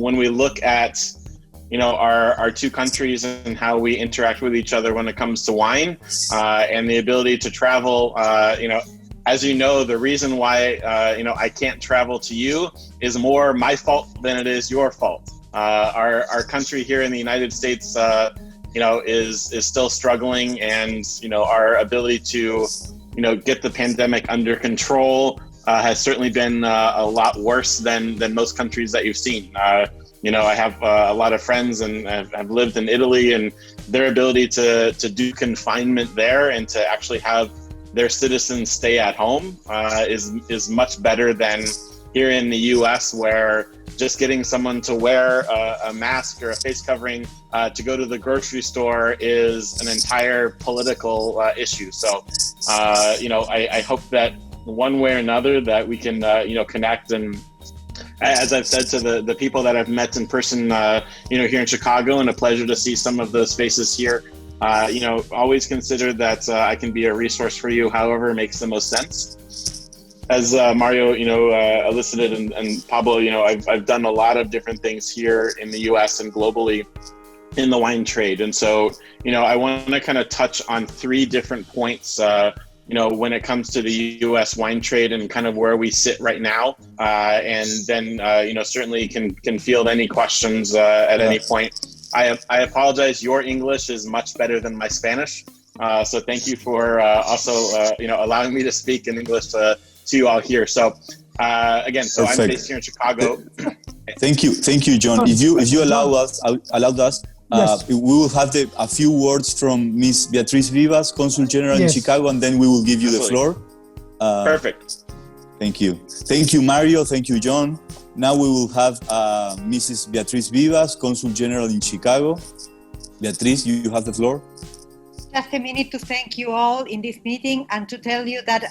when we look at, our two countries and how we interact with each other when it comes to wine, and the ability to travel, as you know, the reason why, I can't travel to you is more my fault than it is your fault. Our country here in the United States, is still struggling, and, our ability to, get the pandemic under control has certainly been a lot worse than most countries that you've seen. I have a lot of friends and have lived in Italy, and their ability to do confinement there and to actually have their citizens stay at home is much better than here in the US, where just getting someone to wear a mask or a face covering to go to the grocery store is an entire political issue. So, I hope that one way or another that we can, connect. And as I've said to the people that I've met in person, here in Chicago, and a pleasure to see some of those faces here, always consider that I can be a resource for you, however it makes the most sense. As Mario, elicited, and Pablo, I've done a lot of different things here in the US and globally in the wine trade. And so, I want to kind of touch on three different points, when it comes to the US wine trade and kind of where we sit right now. And then, certainly can field any questions at any point. I apologize. Your English is much better than my Spanish. So thank you for also, allowing me to speak in English to you all here. So again, so Perfect. I'm based here in Chicago. Thank you, John. If you allowed us, Yes. we will have a few words from Miss Beatriz Vivas, Consul General in Chicago, and then we will give you the floor. Perfect. Thank you, Mario. Thank you, John. Now we will have Mrs. Beatriz Vivas, Consul General in Chicago. Beatriz, you have the floor. Just a minute to thank you all in this meeting and to tell you that,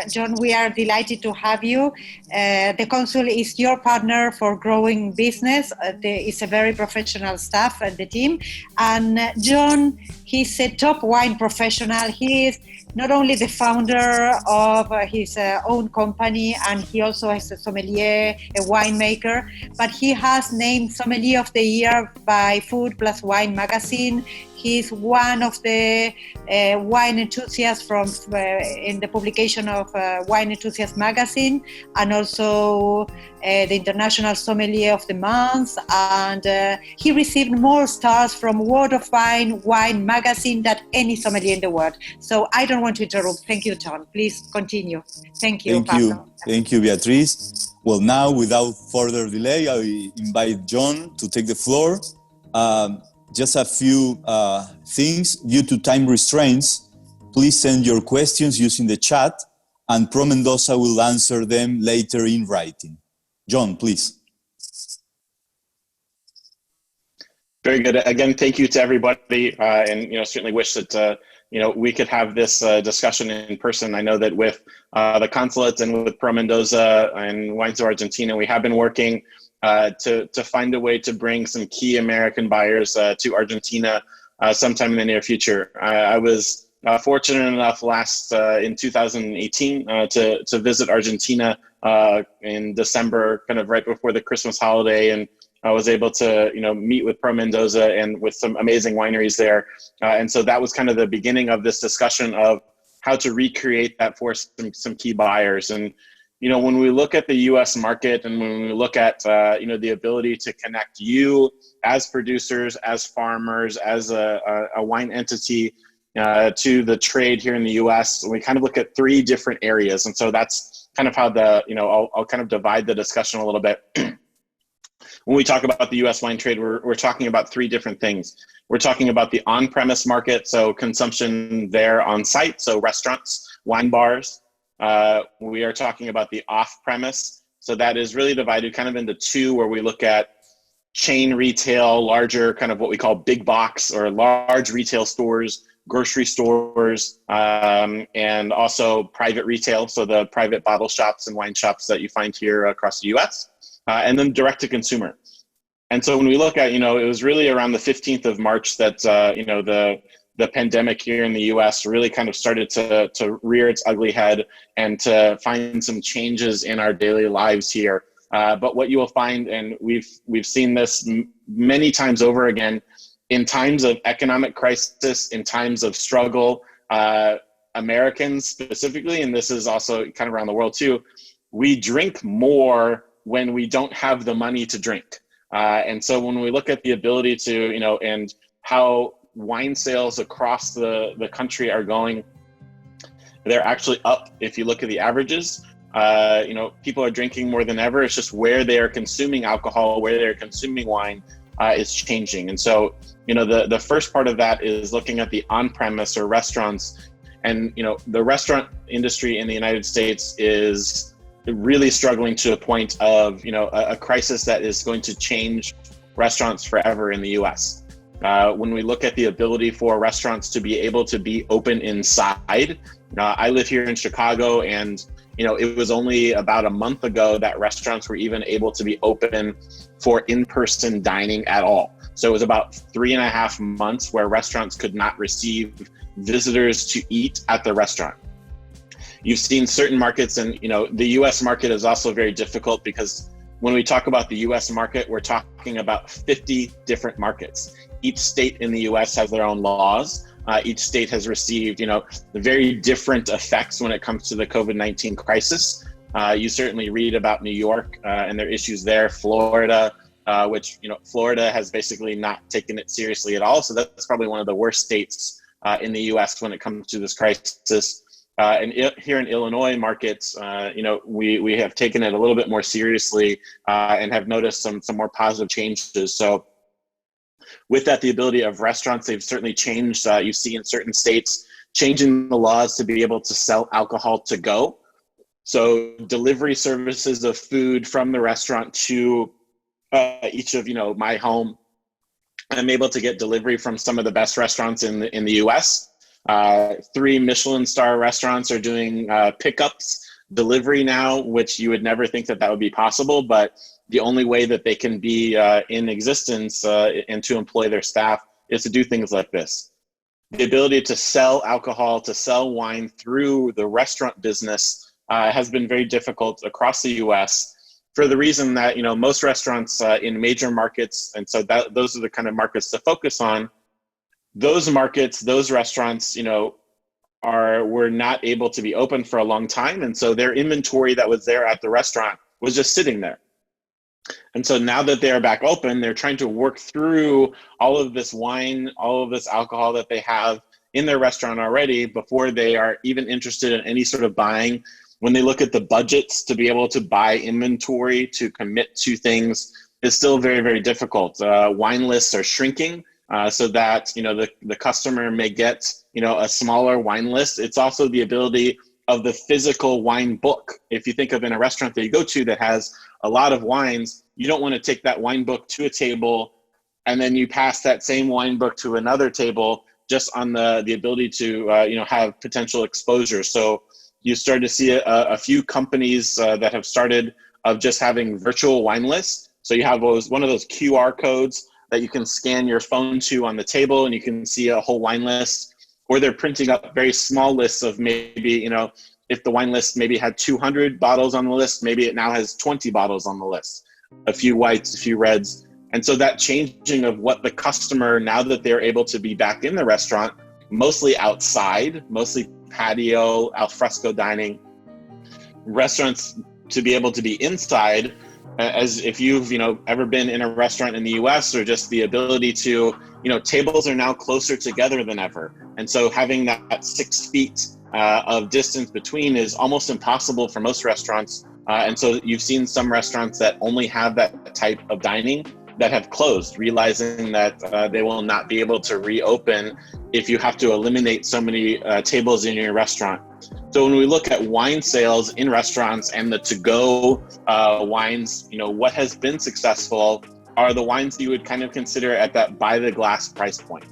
John, we are delighted to have you. The Consul is your partner for growing business. It's a very professional staff at the team. And John, he's a top wine professional. He is not only the founder of his own company, and he also is a sommelier, a winemaker, but he has named Sommelier of the Year by Food Plus Wine magazine. He's one of the wine enthusiasts in the publication of Wine Enthusiast magazine, and also the International Sommelier of the Month. And he received more stars from World of Wine magazine than any sommelier in the world. So I don't want to interrupt. Thank you, John. Please continue. Thank you. Thank you, Beatriz. Well, now, without further delay, I invite John to take the floor. Just a few things. Due to time restraints, please send your questions using the chat, and Pro Mendoza will answer them later in writing. John, please. Very good. Again, thank you to everybody, and certainly wish that we could have this discussion in person. I know that with the consulate and with Pro Mendoza and Wines of Argentina, we have been working to find a way to bring some key American buyers to Argentina sometime in the near future. I was fortunate enough in 2018 to visit Argentina in December, kind of right before the Christmas holiday, and I was able to meet with Pro Mendoza and with some amazing wineries there. And so that was kind of the beginning of this discussion of how to recreate that for some key buyers. And when we look at the U.S. market, and when we look at the ability to connect you as producers, as farmers, as a wine entity to the trade here in the U.S., we kind of look at three different areas. And so that's kind of how I'll kind of divide the discussion a little bit. When we talk about the U.S. wine trade, we're talking about three different things. We're talking about the on-premise market, so consumption there on site, so restaurants, wine bars. We are talking about the off-premise. So that is really divided kind of into two, where we look at chain retail, larger kind of what we call big box or large retail stores, grocery stores, and also private retail. So the private bottle shops and wine shops that you find here across the US, and then direct to consumer. And so when we look at, it was really around the 15th of March that, the pandemic here in the US really kind of started to rear its ugly head and to find some changes in our daily lives here. But what you will find, and we've seen this many times over again, in times of economic crisis, in times of struggle, Americans specifically, and this is also kind of around the world too, we drink more when we don't have the money to drink. And so when we look at the ability to, and how wine sales across the country are going, they're actually up. If you look at the averages, people are drinking more than ever. It's just where they are consuming alcohol, where they're consuming wine is changing. And so, the first part of that is looking at the on-premise or restaurants. And, the restaurant industry in the United States is really struggling to a point of, a crisis that is going to change restaurants forever in the US. When we look at the ability for restaurants to be able to be open inside, I live here in Chicago, and it was only about a month ago that restaurants were even able to be open for in-person dining at all. So it was about 3.5 months where restaurants could not receive visitors to eat at the restaurant. You've seen certain markets, and the US market is also very difficult, because when we talk about the US market, we're talking about 50 different markets. Each state in the US has their own laws. Each state has received, very different effects when it comes to the COVID-19 crisis. You certainly read about New York and their issues there, Florida, which, Florida has basically not taken it seriously at all. So that's probably one of the worst states in the US when it comes to this crisis. And here in Illinois markets, we have taken it a little bit more seriously and have noticed some more positive changes. So with that, the ability of restaurants, they've certainly changed. You see in certain states changing the laws to be able to sell alcohol to go. So delivery services of food from the restaurant to each of my home. I'm able to get delivery from some of the best restaurants in the US. 3 Michelin star restaurants are doing pickups delivery now, which you would never think that would be possible, but the only way that they can be in existence and to employ their staff is to do things like this. The ability to sell alcohol, to sell wine through the restaurant business has been very difficult across the US, for the reason that most restaurants in major markets, and so those are the kind of markets to focus on. Those markets, those restaurants, were not able to be open for a long time, and so their inventory that was there at the restaurant was just sitting there. And so now that they are back open, they're trying to work through all of this wine, all of this alcohol that they have in their restaurant already before they are even interested in any sort of buying. When they look at the budgets to be able to buy inventory, to commit to things, is still very, very difficult. Wine lists are shrinking so that the customer may get a smaller wine list. It's also the ability of the physical wine book. If you think of in a restaurant that you go to that has a lot of wines, you don't want to take that wine book to a table and then you pass that same wine book to another table just on the ability to have potential exposure. So you start to see a few companies that have started of just having virtual wine lists. So you have one of those QR codes that you can scan your phone to on the table and you can see a whole wine list, or they're printing up very small lists of maybe, if the wine list maybe had 200 bottles on the list, maybe it now has 20 bottles on the list, a few whites, a few reds. And so that changing of what the customer, now that they're able to be back in the restaurant, mostly outside, mostly patio, al fresco dining, restaurants to be able to be inside, as if you've ever been in a restaurant in the US, or just the ability to, tables are now closer together than ever. And so having that 6 feet of distance between is almost impossible for most restaurants. And so you've seen some restaurants that only have that type of dining that have closed, realizing that they will not be able to reopen if you have to eliminate so many tables in your restaurant. So when we look at wine sales in restaurants and the to-go wines, what has been successful are the wines you would kind of consider at that by the glass price point.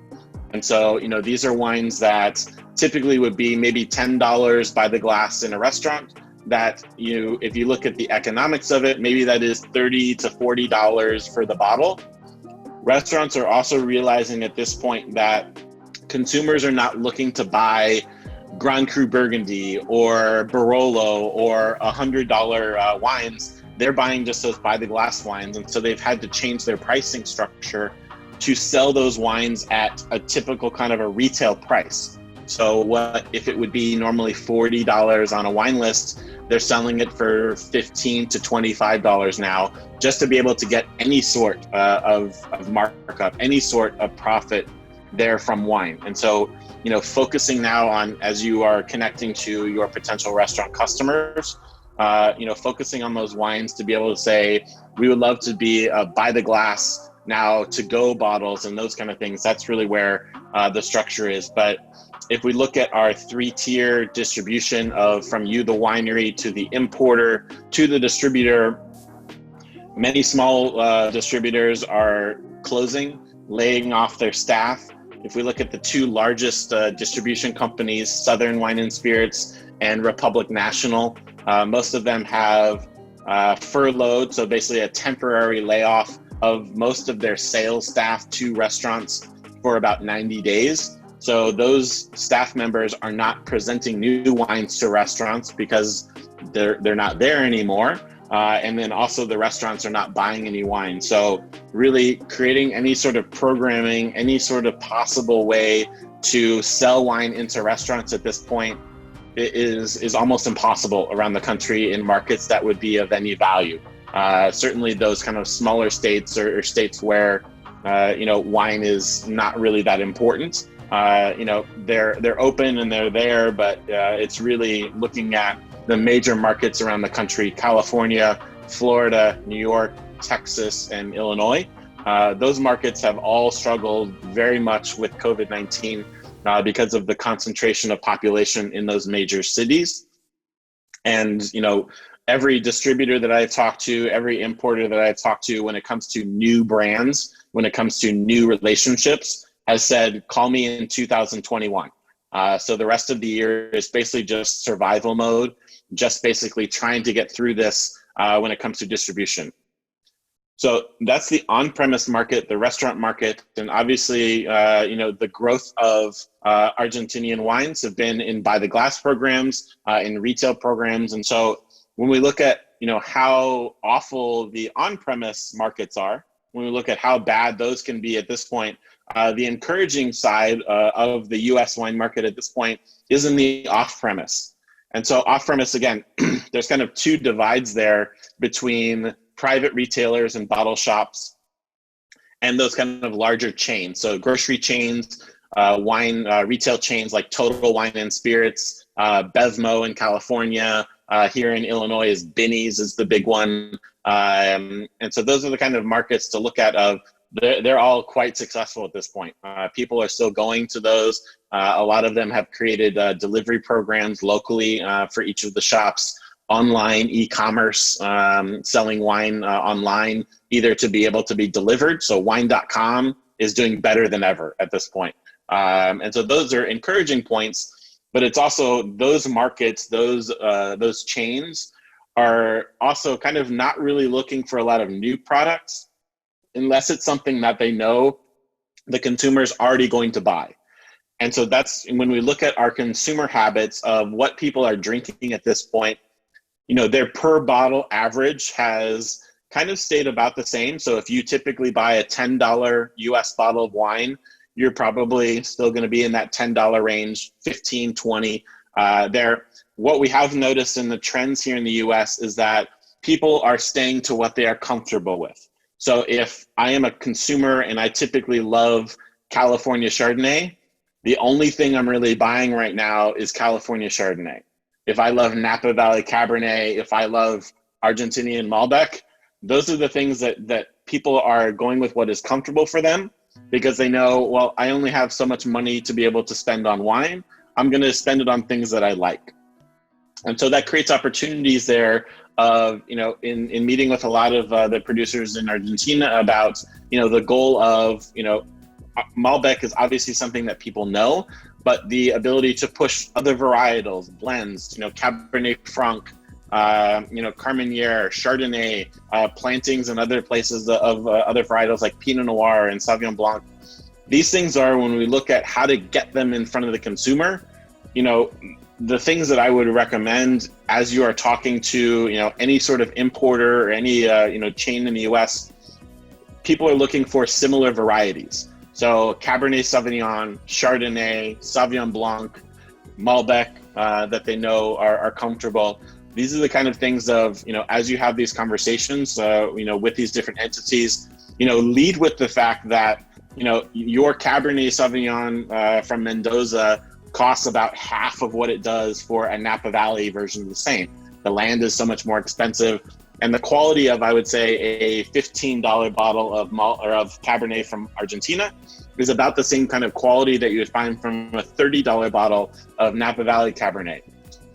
And so, these are wines that typically would be maybe $10 by the glass in a restaurant, that if you look at the economics of it, maybe that is $30 to $40 for the bottle. Restaurants are also realizing at this point that consumers are not looking to buy Grand Cru Burgundy or Barolo or $100 wines. they're buying just those by the glass wines. And so they've had to change their pricing structure to sell those wines at a typical kind of a retail price. So what if it would be normally $40 on a wine list, they're selling it for $15 to $25 now, just to be able to get any sort of markup, any sort of profit there from wine. And so, focusing now on, as you are connecting to your potential restaurant customers, focusing on those wines to be able to say, we would love to be by the glass now, to go bottles and those kind of things. That's really where the structure is. But if we look at our 3-tier distribution of from you, the winery, to the importer, to the distributor, many small distributors are closing, laying off their staff. If we look at the 2 largest distribution companies, Southern Wine and Spirits and Republic National, most of them have furloughed, so basically a temporary layoff of most of their sales staff to restaurants for about 90 days. So those staff members are not presenting new wines to restaurants because they're not there anymore. And then also the restaurants are not buying any wine. So really creating any sort of programming, any sort of possible way to sell wine into restaurants at this point is almost impossible around the country in markets that would be of any value. Certainly those kind of smaller states or states where wine is not really that important. They're open and they're there, but it's really looking at the major markets around the country: California, Florida, New York, Texas, and Illinois. Those markets have all struggled very much with COVID-19 because of the concentration of population in those major cities. And, every distributor that I've talked to, every importer that I've talked to, when it comes to new brands, when it comes to new relationships, has said, call me in 2021. So the rest of the year is basically just survival mode, just basically trying to get through this when it comes to distribution. So that's the on-premise market, the restaurant market. And obviously, the growth of Argentinian wines have been in by the glass programs, in retail programs. And so when we look at, how awful the on-premise markets are, when we look at how bad those can be at this point, the encouraging side of the US wine market at this point is in the off-premise. And so off-premise, again, there's kind of 2 divides there between private retailers and bottle shops and those kind of larger chains. So grocery chains, wine retail chains like Total Wine and Spirits, Bevmo in California, here in Illinois is Binny's is the big one. And so those are the kind of markets to look at of they're all quite successful at this point. People are still going to those. A lot of them have created delivery programs locally for each of the shops, online e-commerce, selling wine online, either to be able to be delivered. So wine.com is doing better than ever at this point. And so those are encouraging points, but it's also those markets, those chains are also kind of not really looking for a lot of new products unless it's something that they know the consumer is already going to buy. And so that's when we look at our consumer habits of what people are drinking at this point, their per bottle average has kind of stayed about the same. So if you typically buy a $10 US bottle of wine, you're probably still going to be in that $10 range, 15, 20 there. What we have noticed in the trends here in the US is that people are staying to what they are comfortable with. So if I am a consumer and I typically love California Chardonnay, the only thing I'm really buying right now is California Chardonnay. If I love Napa Valley Cabernet, if I love Argentinian Malbec, those are the things that people are going with what is comfortable for them because they know, well, I only have so much money to be able to spend on wine. I'm going to spend it on things that I like. And so that creates opportunities there of, in meeting with a lot of the producers in Argentina about, the goal of, Malbec is obviously something that people know, but the ability to push other varietals, blends, Cabernet Franc, Carmenere, Chardonnay, plantings in other places of other varietals like Pinot Noir and Sauvignon Blanc. These things are when we look at how to get them in front of the consumer, you know, the things that I would recommend as you are talking to, you know, any sort of importer or any, you know, chain in the US, people are looking for similar varieties. So Cabernet Sauvignon, Chardonnay, Sauvignon Blanc, Malbec, that they know are comfortable. These are the kind of things of, you know, as you have these conversations, you know, with these different entities, you know, lead with the fact that, you know, your Cabernet Sauvignon from Mendoza costs about half of what it does for a Napa Valley version of the same. The land is so much more expensive, and the quality of, I would say, a $15 bottle of of Cabernet from Argentina is about the same kind of quality that you would find from a $30 bottle of Napa Valley Cabernet.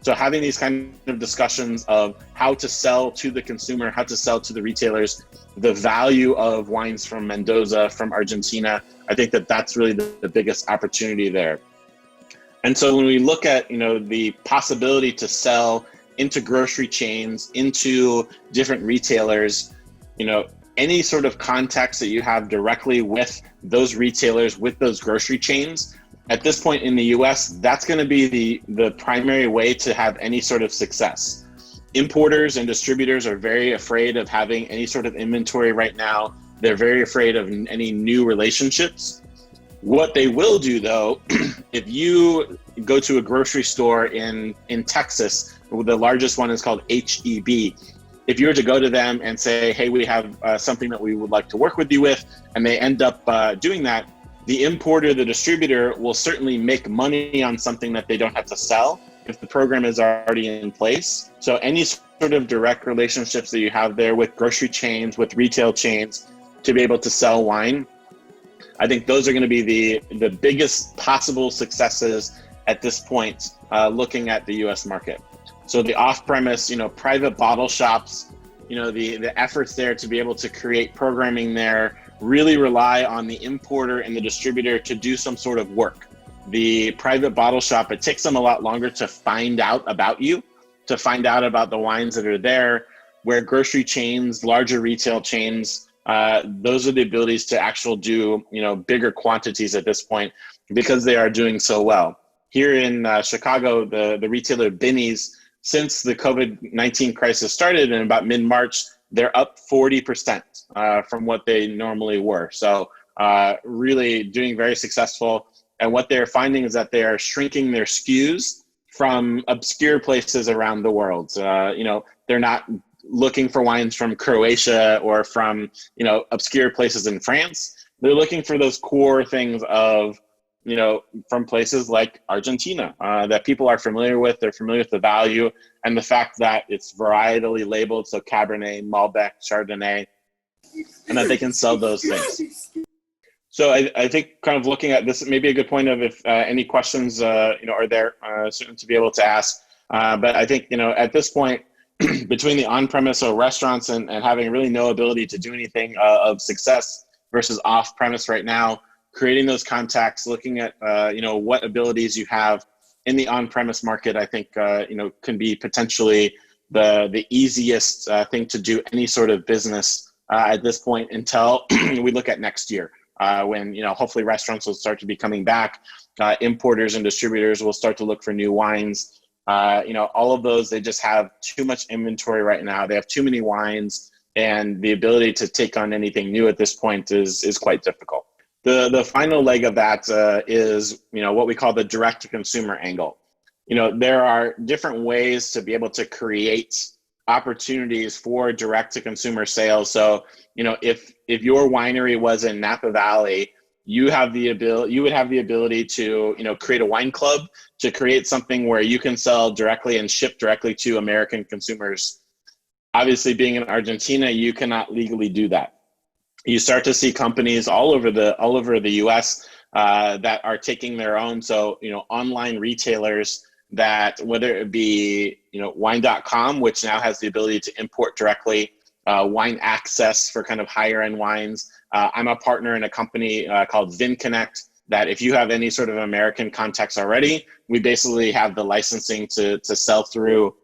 So having these kind of discussions of how to sell to the consumer, how to sell to the retailers, the value of wines from Mendoza, from Argentina, I think that that's really the biggest opportunity there. And so when we look at, you know, the possibility to sell into grocery chains, into different retailers, you know, any sort of contacts that you have directly with those retailers, with those grocery chains, at this point in the US, that's going to be the primary way to have any sort of success. Importers and distributors are very afraid of having any sort of inventory right now. They're very afraid of any new relationships. What they will do, though, if you go to a grocery store in Texas, the largest one is called HEB. If you were to go to them and say, hey, we have something that we would like to work with you with, and they end up doing that, the importer, the distributor will certainly make money on something that they don't have to sell if the program is already in place. So any sort of direct relationships that you have there with grocery chains, with retail chains, to be able to sell wine, I think those are going to be the biggest possible successes at this point, looking at the US market. So the off-premise, you know, private bottle shops, you know, the efforts there to be able to create programming there really rely on the importer and the distributor to do some sort of work. The private bottle shop, it takes them a lot longer to find out about you, to find out about the wines that are there, where grocery chains, larger retail chains, those are the abilities to actually do, you know, bigger quantities at this point because they are doing so well. Here in Chicago, the retailer Binny's, since the COVID-19 crisis started in about mid-March, they're up 40% from what they normally were. So really doing very successful. And what they're finding is that they are shrinking their SKUs from obscure places around the world. You know, they're not looking for wines from Croatia or from, you know, obscure places in France. They're looking for those core things of, you know, from places like Argentina that people are familiar with. They're familiar with the value and the fact that it's varietally labeled, so Cabernet, Malbec, Chardonnay, and that they can sell those things. So I think kind of looking at this, maybe a good point of if any questions, you know, are there certainly to be able to ask. But I think, you know, at this point, between the on-premise or restaurants and having really no ability to do anything of success versus off-premise right now, creating those contacts, looking at, you know, what abilities you have in the on-premise market, I think, you know, can be potentially the easiest thing to do any sort of business at this point until we look at next year when, you know, hopefully restaurants will start to be coming back. Importers and distributors will start to look for new wines. You know, all of those, they just have too much inventory right now. They have too many wines, and the ability to take on anything new at this point is quite difficult. The final leg of that is, you know, what we call the direct to consumer angle. You know, there are different ways to be able to create opportunities for direct to consumer sales. So, you know, if your winery was in Napa Valley, you would have the ability to, you know, create a wine club, to create something where you can sell directly and ship directly to American consumers. Obviously, being in Argentina, you cannot legally do that. You start to see companies all over the U.S. That are taking their own, so, you know, online retailers that, whether it be, you know, wine.com, which now has the ability to import directly, wine access for kind of higher end wines. I'm a partner in a company called VinConnect that if you have any sort of American contacts already, we basically have the licensing to sell through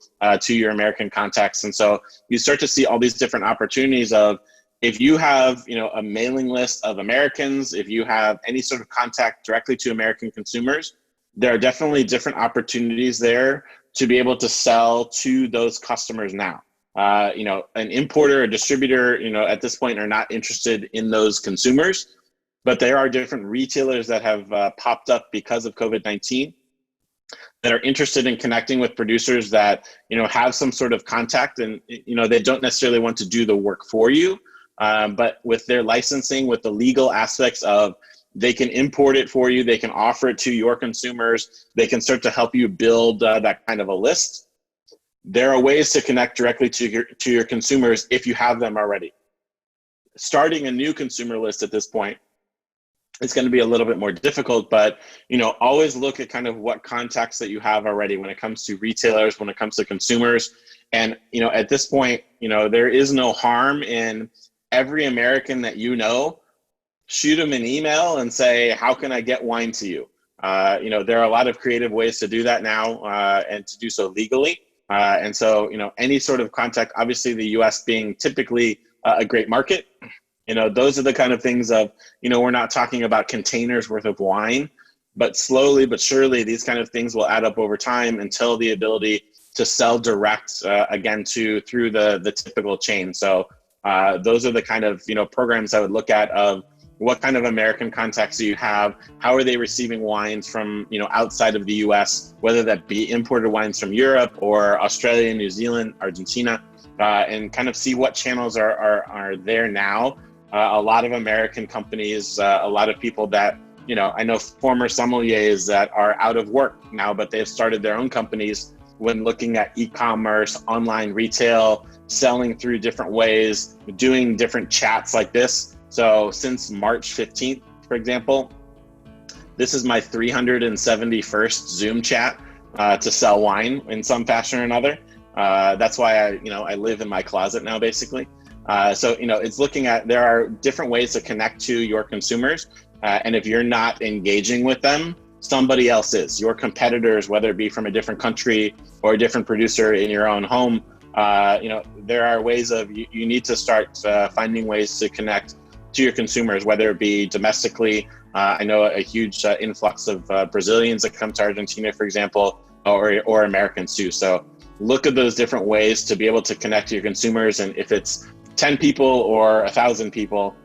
to your American contacts. And so you start to see all these different opportunities of, if you have, you know, a mailing list of Americans, if you have any sort of contact directly to American consumers, there are definitely different opportunities there to be able to sell to those customers now. An importer or distributor, at this point are not interested in those consumers, but there are different retailers that have popped up because of COVID-19 that are interested in connecting with producers that, have some sort of contact, and, they don't necessarily want to do the work for you, but with their licensing, with the legal aspects of, they can import it for you, they can offer it to your consumers, they can start to help you build that kind of a list. There are ways to connect directly to your consumers if you have them already. Starting a new consumer list at this point, it's going to be a little bit more difficult, but always look at kind of what contacts that you have already when it comes to retailers, when it comes to consumers. And at this point, there is no harm in every American that shoot them an email and say, how can I get wine to you? There are a lot of creative ways to do that now, and to do so legally. And so, any sort of contact, obviously the US being typically a great market, those are the kind of things of, we're not talking about containers worth of wine, but slowly but surely these kind of things will add up over time until the ability to sell direct again through the typical chain. So those are the kind of, programs I would look at of what kind of American contacts do you have? How are they receiving wines from, outside of the US, whether that be imported wines from Europe or Australia, New Zealand, Argentina, and kind of see what channels are there now. A lot of American companies, a lot of people that, I know former sommeliers that are out of work now, but they've started their own companies when looking at e-commerce, online retail, selling through different ways, doing different chats like this. So since March 15th, for example, this is my 371st Zoom chat to sell wine in some fashion or another. That's why I live in my closet now, basically. So it's looking at, there are different ways to connect to your consumers. And if you're not engaging with them, somebody else is. Your competitors, whether it be from a different country or a different producer in your own home, there are ways of, you need to start finding ways to connect to your consumers, whether it be domestically. I know a huge influx of Brazilians that come to Argentina, for example, or Americans too. So look at those different ways to be able to connect to your consumers. And if it's 10 people or 1,000 people,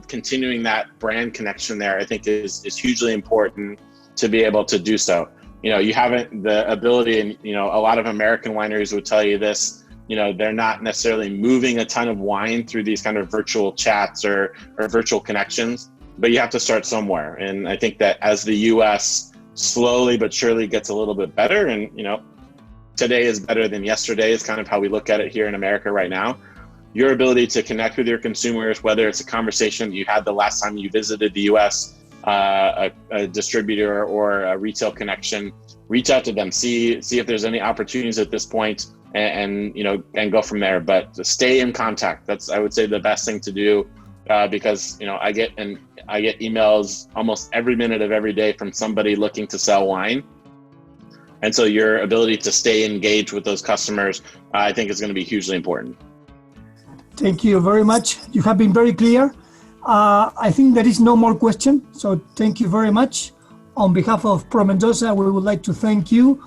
continuing that brand connection there, I think is hugely important to be able to do so. You haven't the ability, and a lot of American wineries would tell you this, they're not necessarily moving a ton of wine through these kind of virtual chats or virtual connections, but you have to start somewhere. And I think that as the US slowly but surely gets a little bit better, and today is better than yesterday is kind of how we look at it here in America right now. Your ability to connect with your consumers, whether it's a conversation you had the last time you visited the US, a distributor or a retail connection, reach out to them, see if there's any opportunities at this point, and go from there. But stay in contact. That's, I would say, the best thing to do, because I get emails almost every minute of every day from somebody looking to sell wine, and so your ability to stay engaged with those customers, I think, is going to be hugely important. Thank you very much. You have been very clear. I think there is no more question, so thank you very much. On behalf of Pro Mendoza, we would like to thank you